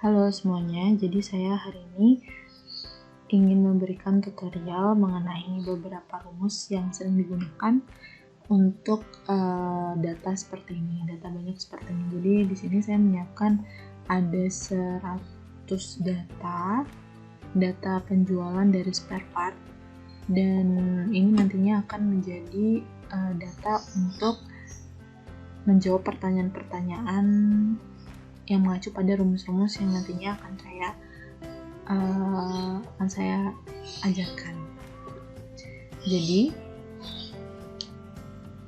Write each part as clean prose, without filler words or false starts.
Halo semuanya, jadi saya hari ini ingin memberikan tutorial mengenai beberapa rumus yang sering digunakan untuk data seperti ini, data banyak seperti ini. Jadi di sini saya menyiapkan ada 100 data penjualan dari spare part, dan ini nantinya akan menjadi data untuk menjawab pertanyaan-pertanyaan yang mengacu pada rumus-rumus yang nantinya akan saya ajarkan. Jadi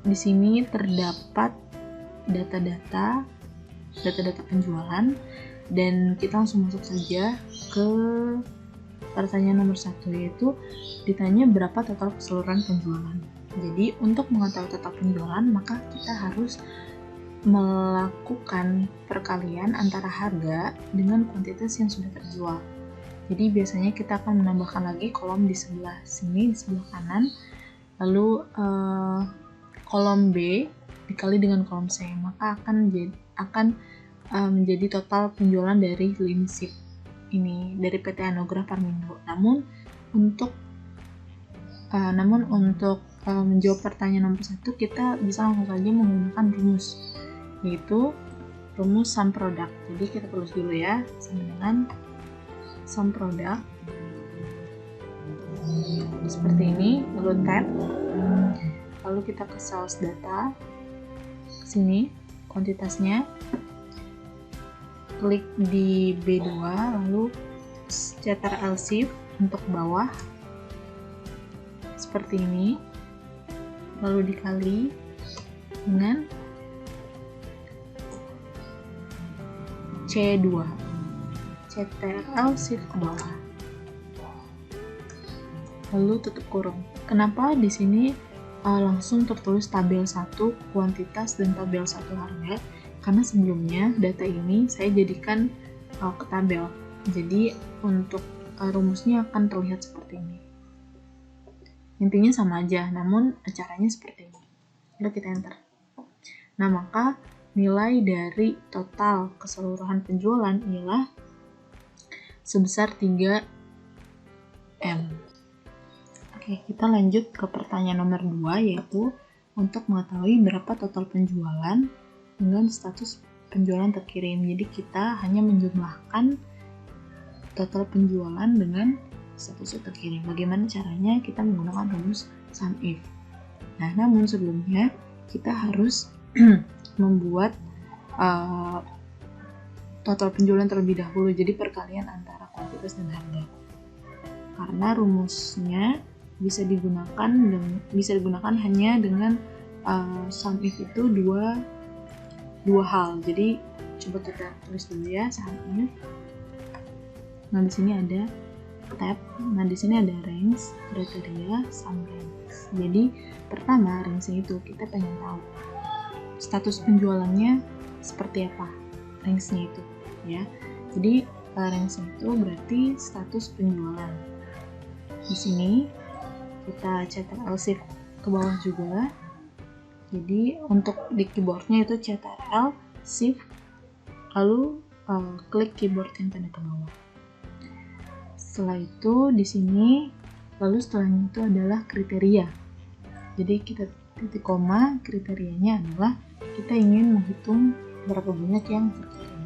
di sini terdapat data-data penjualan, dan kita langsung masuk saja ke pertanyaan nomor 1, yaitu ditanya berapa total keseluruhan penjualan. Jadi untuk mengetahui total penjualan, maka kita harus melakukan perkalian antara harga dengan kuantitas yang sudah terjual. Jadi biasanya kita akan menambahkan lagi kolom di sebelah sini, di sebelah kanan, lalu kolom B dikali dengan kolom C, maka akan menjadi total penjualan dari lini SIP ini, dari PT Anugrah Parmindo. Namun untuk menjawab pertanyaan nomor 1, kita bisa langsung saja menggunakan rumus, yaitu rumus sum product. Jadi kita tulis dulu ya, sama dengan sum product seperti ini, lalu tab, lalu kita ke sales data, sini kuantitasnya, klik di B2, lalu cetar LSIF untuk bawah seperti ini, lalu dikali dengan C2, CTRL shift ke bawah, lalu tutup kurung. Kenapa di sini langsung tertulis tabel 1 kuantitas dan tabel 1 harga? Karena sebelumnya data ini saya jadikan ke tabel, jadi untuk rumusnya akan terlihat seperti ini. Intinya sama aja, namun caranya seperti ini. Lalu kita enter. Nah, maka nilai dari total keseluruhan penjualan ialah sebesar 3M. Oke, kita lanjut ke pertanyaan nomor 2, yaitu untuk mengetahui berapa total penjualan dengan status penjualan terkirim. Jadi kita hanya menjumlahkan total penjualan dengan status terkirim. Bagaimana caranya? Kita menggunakan rumus sum if. Nah, namun sebelumnya kita harus membuat total penjualan terlebih dahulu, jadi perkalian antara kuantitas dan harga. Karena rumusnya bisa digunakan hanya dengan sum if itu dua hal. Jadi coba kita tulis dulu ya sum if. Nah, di sini ada tab. Nah, di sini ada range, kriteria, sum range. Jadi pertama, range itu kita pengen tahu status penjualannya seperti apa, range-nya itu ya. Jadi range itu berarti status penjualan. Di sini kita CTRL shift ke bawah juga. Jadi untuk di keyboardnya itu CTRL shift, lalu klik keyboard yang tanda ke bawah. Setelah itu di sini, lalu setelahnya itu adalah kriteria. Jadi kita titik koma, kriterianya adalah kita ingin menghitung berapa banyak yang terkirim.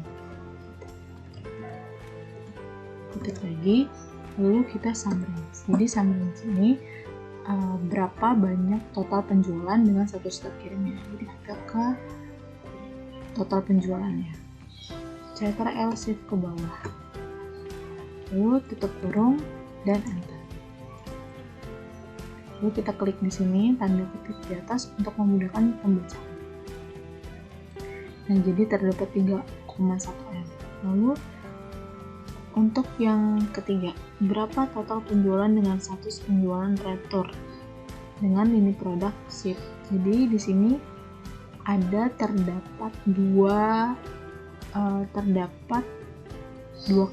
Ketik lagi, lalu kita sum range. Jadi sum range ini berapa banyak total penjualan dengan status terkirimnya. Jadi kita ke total penjualannya, CTRL shift ke bawah, lalu tutup kurung dan enter. Lalu kita klik di sini tanda kutip di atas untuk memudahkan pembacaan. Nah, jadi terdapat 3,1M. Lalu untuk yang ketiga, berapa total penjualan dengan status penjualan retur dengan lini produk SIP? Jadi di sini ada terdapat dua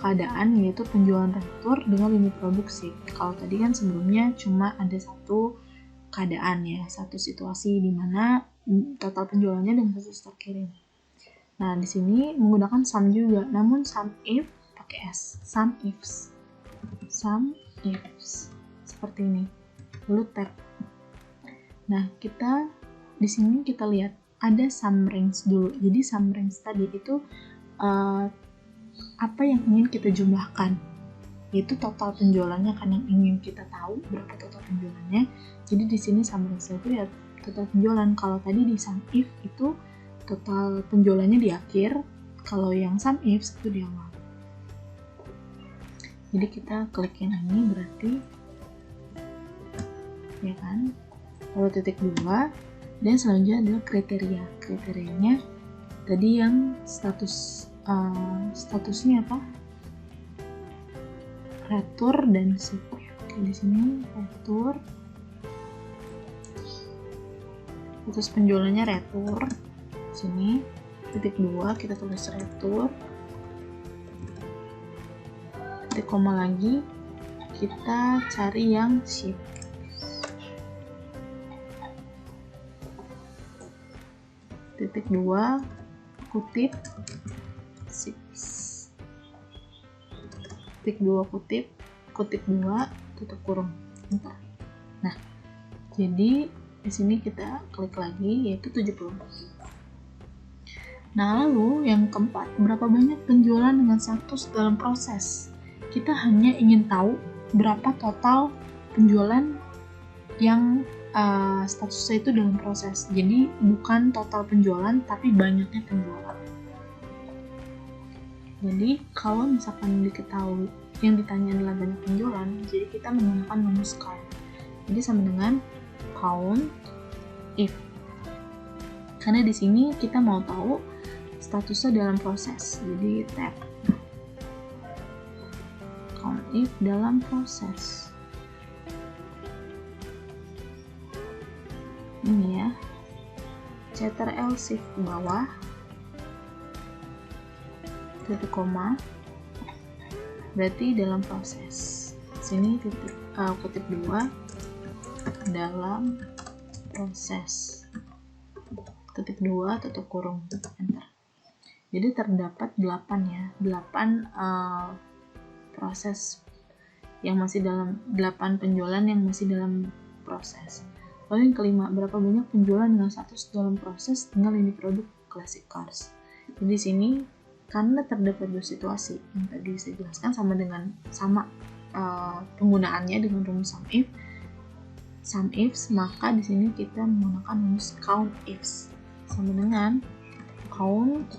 keadaan, yaitu penjualan retur dengan lini produk SIP. Kalau tadi kan sebelumnya cuma ada satu keadaan ya, satu situasi di mana total penjualannya dengan status terkirim. Nah, di sini menggunakan sum juga, namun sum if pakai S, sum ifs seperti ini, lalu tab. Nah, kita di sini kita lihat ada sum range dulu. Jadi sum range tadi itu apa yang ingin kita jumlahkan, yaitu total penjualannya kan yang ingin kita tahu berapa total penjualannya. Jadi di sini sum range itu ya total penjualan. Kalau tadi di sum if itu total penjualannya di akhir, kalau yang sum ifs itu di awal. Jadi kita klik yang ini berarti ya kan, lalu titik 2, dan selanjutnya adalah kriterianya tadi yang statusnya apa, retur dan ship. Oke, di sini retur, terus penjualannya retur. Sini titik 2 kita tulis retur, titik koma lagi kita cari yang ship. Titik 2 kutip ships. Titik 2 kutip 2 tutup kurung. Bentar. Nah, jadi di sini kita klik lagi yaitu 70. Nah, lalu yang keempat, berapa banyak penjualan dengan status dalam proses? Kita hanya ingin tahu berapa total penjualan yang statusnya itu dalam proses. Jadi bukan total penjualan, tapi banyaknya penjualan. Jadi kalau misalkan diketahui yang ditanya adalah banyak penjualan, jadi kita menggunakan rumus count. Jadi sama dengan count if. Karena di sini kita mau tahu statusnya dalam proses. Jadi tab count if dalam proses. Ini ya, Ctrl Shift ke bawah, titik koma, berarti dalam proses. Sini titik kutip 2 dalam proses, titik 2 tutup kurung, enter. Jadi terdapat 8 ya, 8 proses yang masih dalam 8 penjualan yang masih dalam proses. Lalu yang kelima, berapa banyak penjualan dengan status dalam proses dengan lini produk Classic Cars. Jadi di sini karena terdapat dua situasi yang tadi saya jelaskan sama penggunaannya dengan rumus sum ifs, maka di sini kita menggunakan rumus count ifs sama dengan count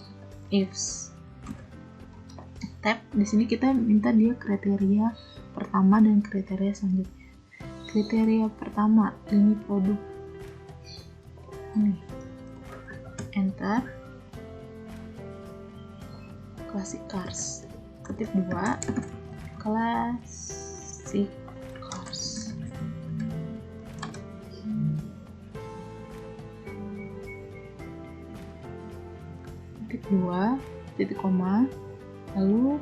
ifs. Tab di sini kita minta dia kriteria pertama dan kriteria selanjutnya. Kriteria pertama, lini produk ini, enter, Classic Cars, ketik 2, Classic Cars. Ketik 2, titik koma, lalu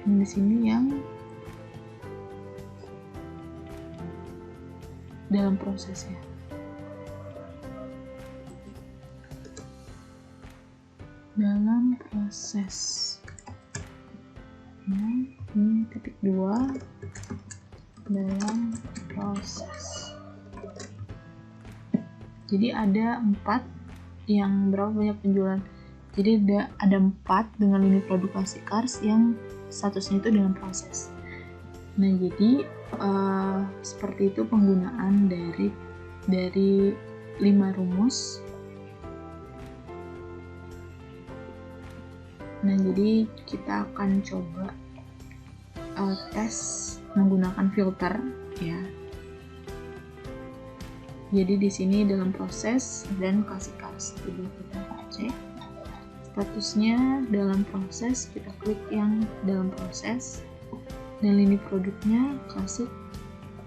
ini di sini yang dalam prosesnya. Dalam proses. Nah, ini titik 2 dalam proses. Jadi ada 4 yang berapa banyak penjualan. Jadi ada 4 dengan lini produk Classic Cars yang statusnya itu dalam proses. Nah, jadi seperti itu penggunaan dari 5 rumus. Nah, jadi kita akan coba tes menggunakan filter ya. Jadi di sini dalam proses dan Classic Cars. Jadi kita cek statusnya dalam proses, kita klik yang dalam proses. Dan lini produknya Classic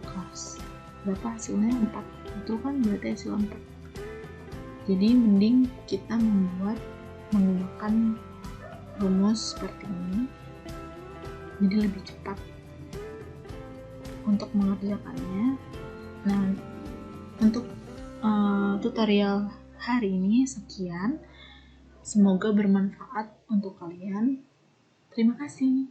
Cars. Berapa hasilnya? 4. Itu kan berarti hasil 4. Jadi mending kita menggunakan rumus seperti ini. Jadi lebih cepat untuk mengerjakannya. Nah, untuk tutorial hari ini sekian. Semoga bermanfaat untuk kalian. Terima kasih.